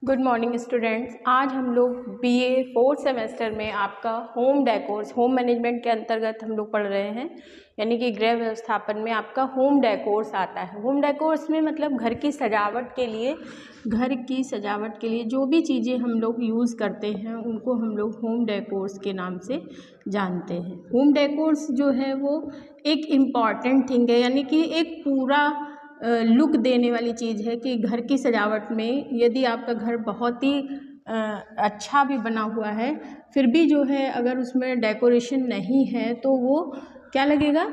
Good morning students. आज हम लोग बीए फोर्थ सेमेस्टर में आपका होम डेकोर्स, होम मैनेजमेंट के अंतर्गत हम लोग पढ़ रहे हैं, यानी कि गृह व्यवस्थापन में आपका होम डेकोर्स आता है। होम डेकोर्स में मतलब घर की सजावट के लिए जो भी चीज़ें हम लोग यूज़ करते हैं उनको हम लोग होम डेकोर्स के नाम से जानते हैं। होम डेकोर्स जो है वो एक इम्पॉर्टेंट थिंग है, यानी कि एक पूरा लुक देने वाली चीज़ है कि घर की सजावट में यदि आपका घर बहुत ही अच्छा भी बना हुआ है फिर भी जो है अगर उसमें डेकोरेशन नहीं है तो वो क्या लगेगा,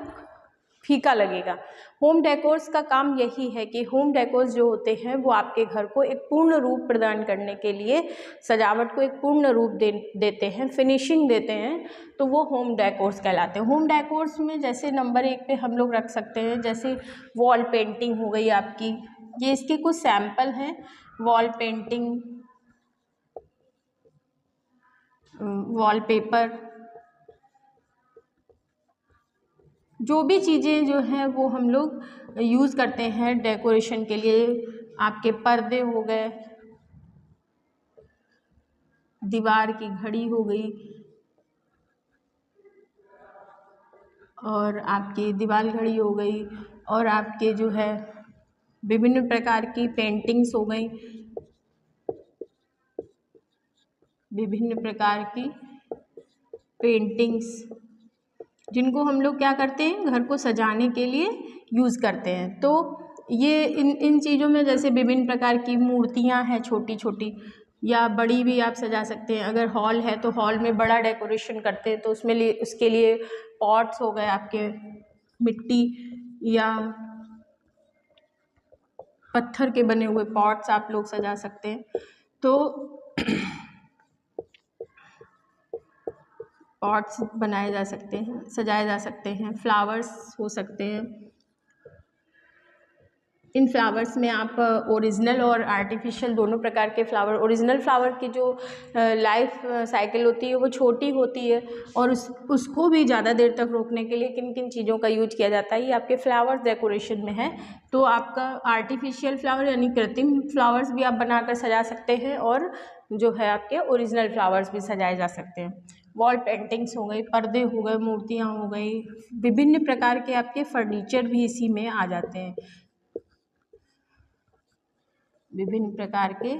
फीका लगेगा। होम डेकोर्स का काम यही है कि होम डेकोर्स जो होते हैं वो आपके घर को एक पूर्ण रूप प्रदान करने के लिए, सजावट को एक पूर्ण रूप देते हैं, फिनिशिंग देते हैं, तो वो होम डेकोर्स कहलाते हैं। होम डेकोर्स में जैसे नंबर 1 पे हम लोग रख सकते हैं, जैसे वॉल पेंटिंग हो गई आपकी, ये इसके कुछ सैंपल हैं। वॉल पेंटिंग, वॉलपेपर, जो भी चीज़ें जो हैं वो हम लोग यूज़ करते हैं डेकोरेशन के लिए। आपके पर्दे हो गए, दीवार की घड़ी हो गई, और आपकी दीवार घड़ी हो गई, और आपके जो है विभिन्न प्रकार की पेंटिंग्स हो गई, विभिन्न प्रकार की पेंटिंग्स जिनको हम लोग क्या करते हैं, घर को सजाने के लिए यूज़ करते हैं। तो ये इन चीज़ों में जैसे विभिन्न प्रकार की मूर्तियां हैं, छोटी छोटी या बड़ी भी आप सजा सकते हैं। अगर हॉल है तो हॉल में बड़ा डेकोरेशन करते हैं तो उसके लिए पॉट्स हो गए आपके, मिट्टी या पत्थर के बने हुए पॉट्स आप लोग सजा सकते हैं। तो पॉट्स बनाए जा सकते हैं, सजाए जा सकते हैं। फ्लावर्स हो सकते हैं। इन फ्लावर्स में आप ओरिजिनल और आर्टिफिशियल दोनों प्रकार के फ्लावर, ओरिजिनल फ्लावर की जो लाइफ साइकिल होती है वो छोटी होती है, और उसको भी ज़्यादा देर तक रोकने के लिए किन किन चीज़ों का यूज किया जाता है, ये आपके फ्लावर्स डेकोरेशन में है। तो आपका आर्टिफिशियल फ्लावर यानी कृत्रिम फ्लावर्स भी आप बनाकर सजा सकते हैं, और जो है आपके ओरिजिनल फ्लावर्स भी सजाए जा सकते हैं। वॉल पेंटिंग्स हो गई, पर्दे हो गए, मूर्तियाँ हो गई, विभिन्न प्रकार के आपके फर्नीचर भी इसी में आ जाते हैं। विभिन्न प्रकार के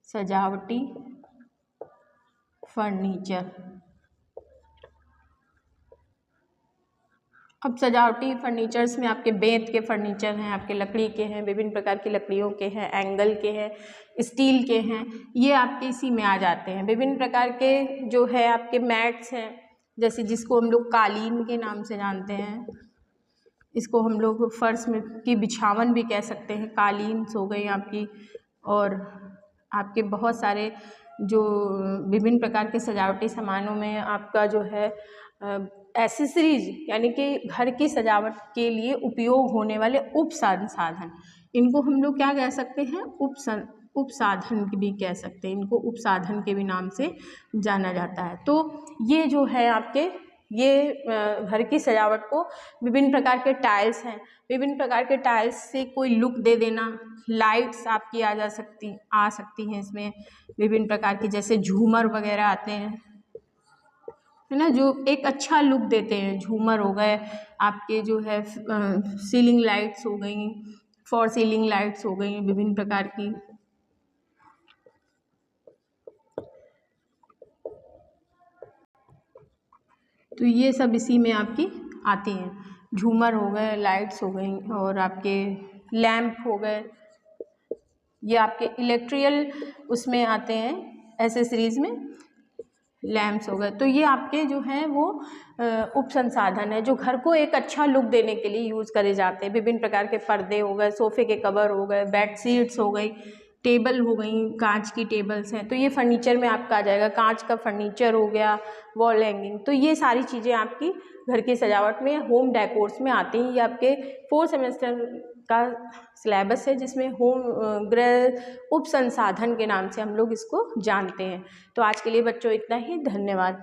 सजावटी फर्नीचर। अब सजावटी फर्नीचर्स में आपके बेंत के फर्नीचर हैं, आपके लकड़ी के हैं, विभिन्न प्रकार की लकड़ियों के हैं, एंगल के हैं, स्टील के हैं, ये आपके इसी में आ जाते हैं। विभिन्न प्रकार के जो है आपके मैट्स हैं, जैसे जिसको हम लोग कालीन के नाम से जानते हैं, इसको हम लोग फर्श में की बिछावन भी कह सकते हैं, कालीन हो गई आपकी। और आपके बहुत सारे जो विभिन्न प्रकार के सजावटी सामानों में आपका जो है एसेसरीज, यानी कि घर की सजावट के लिए उपयोग होने वाले उपसाधन, इनको हम लोग क्या कह सकते हैं, उपसाधन भी कह सकते हैं, इनको उपसाधन के भी नाम से जाना जाता है। तो ये जो है आपके ये घर की सजावट को विभिन्न प्रकार के टाइल्स हैं, विभिन्न प्रकार के टाइल्स से कोई लुक दे देना। लाइट्स आपकी आ सकती हैं इसमें, विभिन्न प्रकार की, जैसे झूमर वगैरह आते हैं, है ना, जो एक अच्छा लुक देते हैं। झूमर हो गए आपके, जो है सीलिंग लाइट्स हो गई, फॉर सीलिंग लाइट्स हो गई विभिन्न प्रकार की। तो ये सब इसी में आपकी आती हैं। झूमर हो गए, लाइट्स हो गई, और आपके लैंप हो गए, ये आपके इलेक्ट्रिकल उसमें आते हैं, एसेसरीज में लैंप्स हो गए। तो ये आपके जो हैं वो उप संसाधन है जो घर को एक अच्छा लुक देने के लिए यूज़ करे जाते हैं। विभिन्न प्रकार के पर्दे हो गए, सोफ़े के कवर हो गए, बेड शीट्स हो गई, टेबल हो गई, कांच की टेबल्स हैं, तो ये फर्नीचर में आपका आ जाएगा। कांच का फर्नीचर हो गया, वॉल हैंगिंग, तो ये सारी चीज़ें आपकी घर की सजावट में, होम डेकोर्स में आती हैं। ये आपके 4 सेमेस्टर का सिलेबस है जिसमें होम गृह उप संसाधन के नाम से हम लोग इसको जानते हैं। तो आज के लिए बच्चों इतना ही, धन्यवाद।